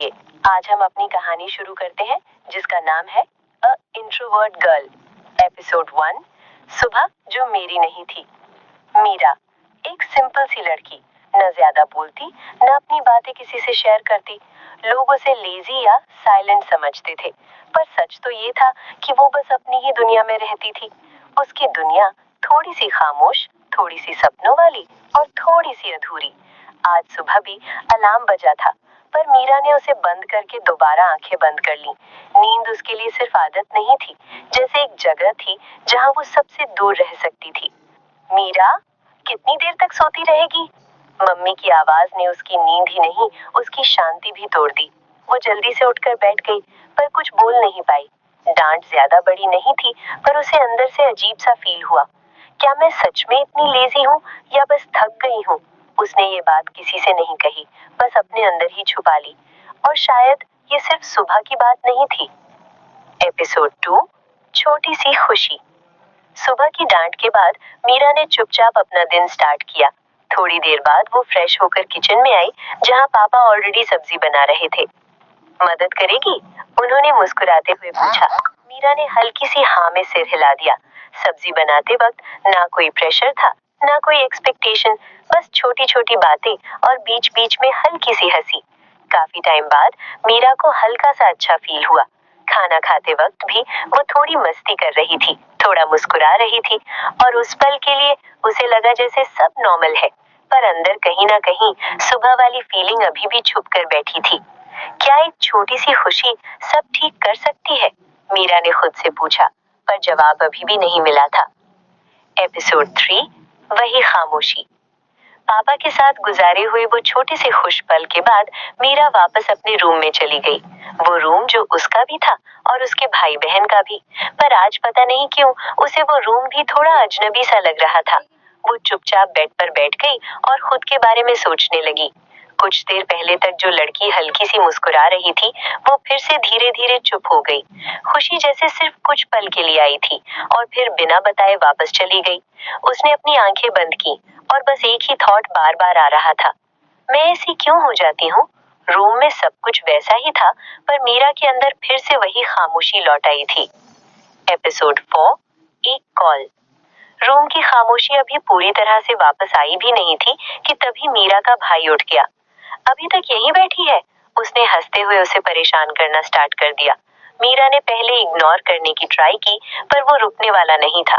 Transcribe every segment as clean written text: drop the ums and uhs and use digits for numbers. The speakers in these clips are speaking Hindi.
आज हम अपनी कहानी शुरू करते हैं जिसका नाम है अ इंट्रोवर्ट गर्ल। एपिसोड 1। सुबह जो मेरी नहीं थी। मीरा एक सिंपल सी लड़की, न ज्यादा बोलती न अपनी बातें किसी से शेयर करती। लोग उसे लेजी या साइलेंट समझते थे, पर सच तो ये था कि वो बस अपनी ही दुनिया में रहती थी। उसकी दुनिया थोड़ी सी खामोश, थोड़ी सी सपनों वाली और थोड़ी सी अधूरी। आज सुबह भी अलार्म बजा था, पर मीरा ने उसे बंद करके दोबारा आंखें बंद कर ली। नींद उसके लिए सिर्फ आदत नहीं थी, जैसे एक जगह थी जहां वो सबसे दूर रह सकती थी। मीरा, कितनी देर तक सोती रहेगी? मम्मी की आवाज ने उसकी नींद ही नहीं, उसकी शांति भी तोड़ दी। वो जल्दी से उठकर बैठ गई, पर कुछ बोल नहीं पाई। डांट ज्यादा बड़ी नहीं थी, पर उसे अंदर से अजीब सा फील हुआ। क्या मैं सच में इतनी लेजी हूँ या बस थक गई हूँ? उसने ये बात किसी से नहीं कही, बस अपने अंदर ही छुपा ली। और शायद ये सिर्फ सुबह की बात नहीं थी। एपिसोड 2। छोटी सी खुशी। सुबह की डांट के बाद मीरा ने चुपचाप अपना दिन स्टार्ट किया। थोड़ी देर बाद वो फ्रेश होकर किचन में आई, जहाँ पापा ऑलरेडी सब्जी बना रहे थे। मदद करेगी? उन्होंने मुस्कुराते हुए पूछा। मीरा ने हल्की सी हाँ में सिर हिला दिया। सब्जी बनाते वक्त ना कोई प्रेशर था, ना कोई एक्सपेक्टेशन, बस छोटी छोटी बातें और बीच बीच में हल्की सी हंसी। काफी टाइम बाद मीरा को हल्का सा अच्छा फील हुआ। खाना खाते वक्त भी वो थोड़ी मस्ती कर रही थी, थोड़ा मुस्कुरा रही थी, और उस पल के लिए उसे लगा जैसे सब नॉर्मल है। पर अंदर कहीं ना कहीं सुबह वाली फीलिंग अभी भी छुप कर बैठी थी। क्या एक छोटी सी खुशी सब ठीक कर सकती है? मीरा ने खुद से पूछा, पर जवाब अभी भी नहीं मिला था। एपिसोड 3। वही खामोशी। पापा के साथ गुजारे हुए वो छोटे से खुश पल के बाद मीरा वापस अपने रूम में चली गई। वो रूम जो उसका भी था और उसके भाई बहन का भी, पर आज पता नहीं क्यों उसे वो रूम भी थोड़ा अजनबी सा लग रहा था। वो चुपचाप बेड पर बैठ गई और खुद के बारे में सोचने लगी। कुछ देर पहले तक जो लड़की हल्की सी मुस्कुरा रही थी, वो फिर से धीरे धीरे चुप हो गई। खुशी जैसे सिर्फ कुछ पल के लिए आई थी और फिर बिना बताए वापस चली गई। उसने अपनी आंखें बंद की और बस एक ही थॉट बार बार आ रहा था, मैं ऐसी क्यों हो जाती हूँ? रूम में सब कुछ वैसा ही था, पर मीरा के अंदर फिर से वही खामोशी लौट आई थी। एपिसोड 4। एक कॉल। रूम की खामोशी अभी पूरी तरह से वापस आई भी नहीं थी कि तभी मीरा का भाई उठ गया। अभी तक यहीं बैठी है? उसने हंसते हुए उसे परेशान करना स्टार्ट कर दिया। मीरा ने पहले इग्नोर करने की ट्राई की, पर वो रुकने वाला नहीं था।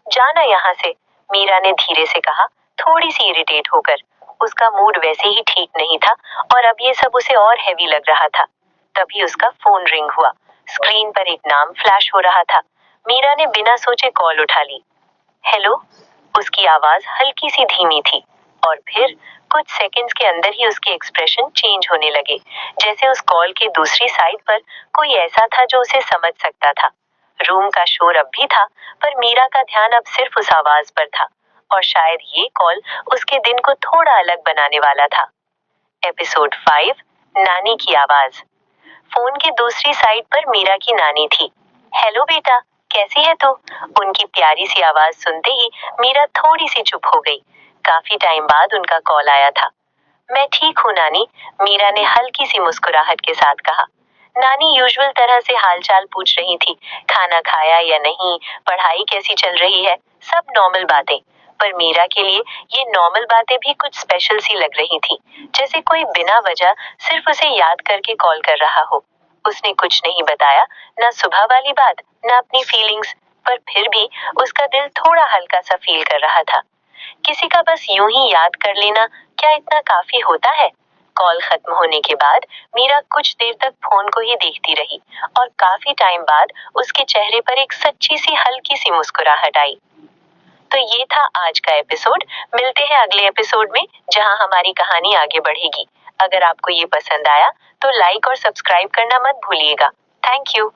जाना यहाँ से, मीरा ने धीरे से कहा, थोड़ी सी इरिटेट होकर। उसका मूड वैसे ही ठीक नहीं था और अब ये सब उसे और हैवी लग रहा था। तभी उसका फोन रिंग हुआ। स्क्रीन पर एक नाम फ्लैश हो रहा था। मीरा ने बिना सोचे कॉल उठा ली। हेलो। उसकी आवाज हल्की सी धीमी थी और फिर कुछ सेकंड्स के अंदर ही उसके एक्सप्रेशन चेंज होने लगे, जैसे उस कॉल के दूसरी साइड पर कोई ऐसा था जो उसे समझ सकता था। रूम का शोर अब भी था, पर मीरा का ध्यान अब सिर्फ उस आवाज पर था, और शायद ये कॉल उसके दिन को थोड़ा अलग बनाने वाला था। एपिसोड 5। नानी की आवाज। फोन की दूसरी साइड पर मीरा की नानी थी। हेलो बेटा, कैसी है तू? उनकी प्यारी सी आवाज सुनते ही मीरा थोड़ी सी चुप हो गई। काफी टाइम बाद उनका कॉल आया था। मैं ठीक हूँ नानी, मीरा ने हल्की सी मुस्कुराहट के साथ कहा। नानी यूजुअल तरह से हालचाल पूछ रही थी, खाना खाया या नहीं, पढ़ाई कैसी चल रही है, सब नॉर्मल बातें। पर मीरा के लिए ये नॉर्मल बातें भी कुछ स्पेशल सी लग रही थी, जैसे कोई बिना वजह सिर्फ उसे याद करके कॉल कर रहा हो। उसने कुछ नहीं बताया, ना सुबह वाली बात, ना अपनी फीलिंग्स, पर फिर भी उसका दिल थोड़ा हल्का सा फील कर रहा था। किसी का बस यूं ही याद कर लेना क्या इतना काफी होता है? कॉल खत्म होने के बाद मीरा कुछ देर तक फोन को ही देखती रही और काफी टाइम बाद उसके चेहरे पर एक सच्ची सी हल्की सी मुस्कुराहट आई। तो ये था आज का एपिसोड। मिलते हैं अगले एपिसोड में, जहां हमारी कहानी आगे बढ़ेगी। अगर आपको ये पसंद आया तो लाइक और सब्सक्राइब करना मत भूलिएगा। Thank you.